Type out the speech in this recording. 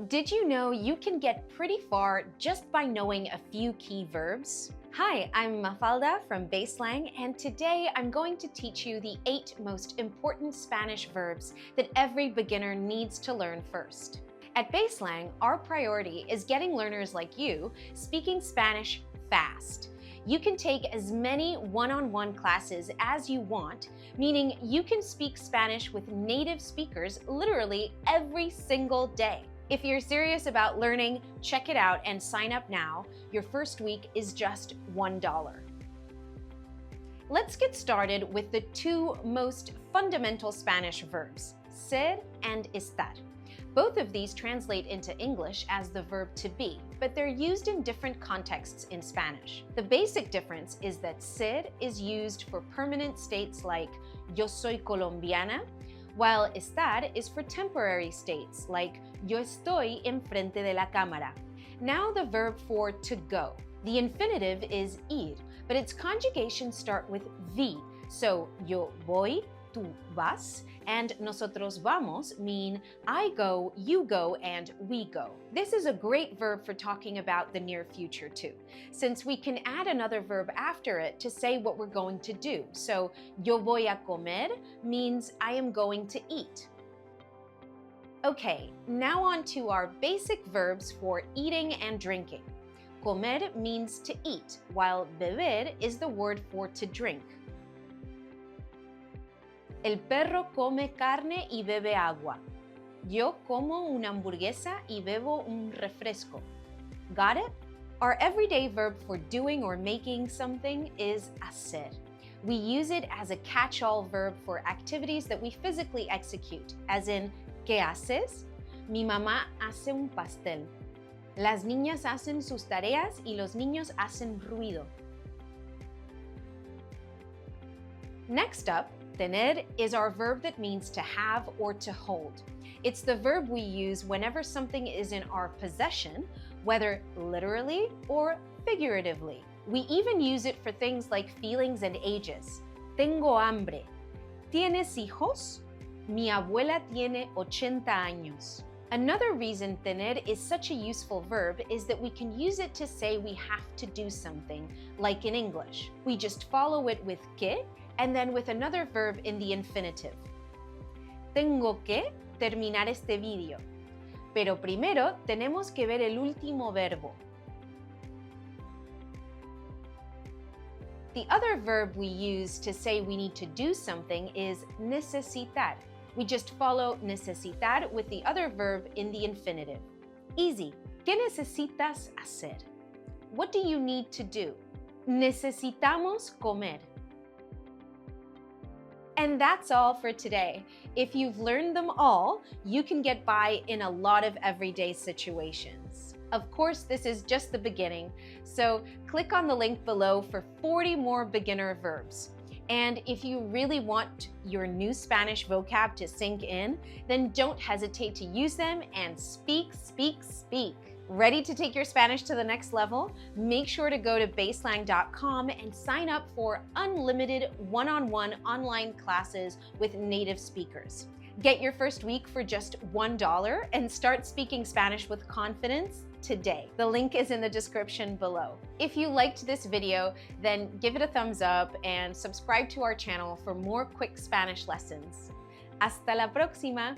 Did you know you can get pretty far just by knowing a few key verbs? Hi, I'm Mafalda from BaseLang, and today I'm going to teach you the 8 most important Spanish verbs that every beginner needs to learn first. At BaseLang, our priority is getting learners like you speaking Spanish fast. You can take as many one-on-one classes as you want, meaning you can speak Spanish with native speakers literally every single day. If you're serious about learning, check it out and sign up now. Your first week is just $1. Let's get started with the 2 most fundamental Spanish verbs, ser and estar. Both of these translate into English as the verb to be, but they're used in different contexts in Spanish. The basic difference is that ser is used for permanent states like yo soy colombiana, while estar is for temporary states like yo estoy enfrente de la cámara. Now the verb for to go. The infinitive is ir, but its conjugations start with vi, so yo voy, tú vas, and nosotros vamos mean I go, you go, and we go. This is a great verb for talking about the near future too, since we can add another verb after it to say what we're going to do. So yo voy a comer means I am going to eat. Okay, now on to our basic verbs for eating and drinking. Comer means to eat, while beber is the word for to drink. El perro come carne y bebe agua. Yo como una hamburguesa y bebo un refresco. Got it? Our everyday verb for doing or making something is hacer. We use it as a catch-all verb for activities that we physically execute, as in, ¿qué haces? Mi mamá hace un pastel. Las niñas hacen sus tareas y los niños hacen ruido. Next up, tener is our verb that means to have or to hold. It's the verb we use whenever something is in our possession, whether literally or figuratively. We even use it for things like feelings and ages. Tengo hambre. ¿Tienes hijos? Mi abuela tiene 80 años. Another reason tener is such a useful verb is that we can use it to say we have to do something, like in English. We just follow it with que and then with another verb in the infinitive. Tengo que terminar este video, pero primero tenemos que ver el último verbo. The other verb we use to say we need to do something is necesitar. We just follow necesitar with the other verb in the infinitive. Easy. ¿Qué necesitas hacer? What do you need to do? Necesitamos comer. And that's all for today. If you've learned them all, you can get by in a lot of everyday situations. Of course, this is just the beginning, so click on the link below for 40 more beginner verbs. And if you really want your new Spanish vocab to sink in, then don't hesitate to use them and speak, speak, speak. Ready to take your Spanish to the next level? Make sure to go to baselang.com and sign up for unlimited one-on-one online classes with native speakers. Get your first week for just $1 and start speaking Spanish with confidence today. The link is in the description below. If you liked this video, then give it a thumbs up and subscribe to our channel for more quick Spanish lessons. Hasta la próxima!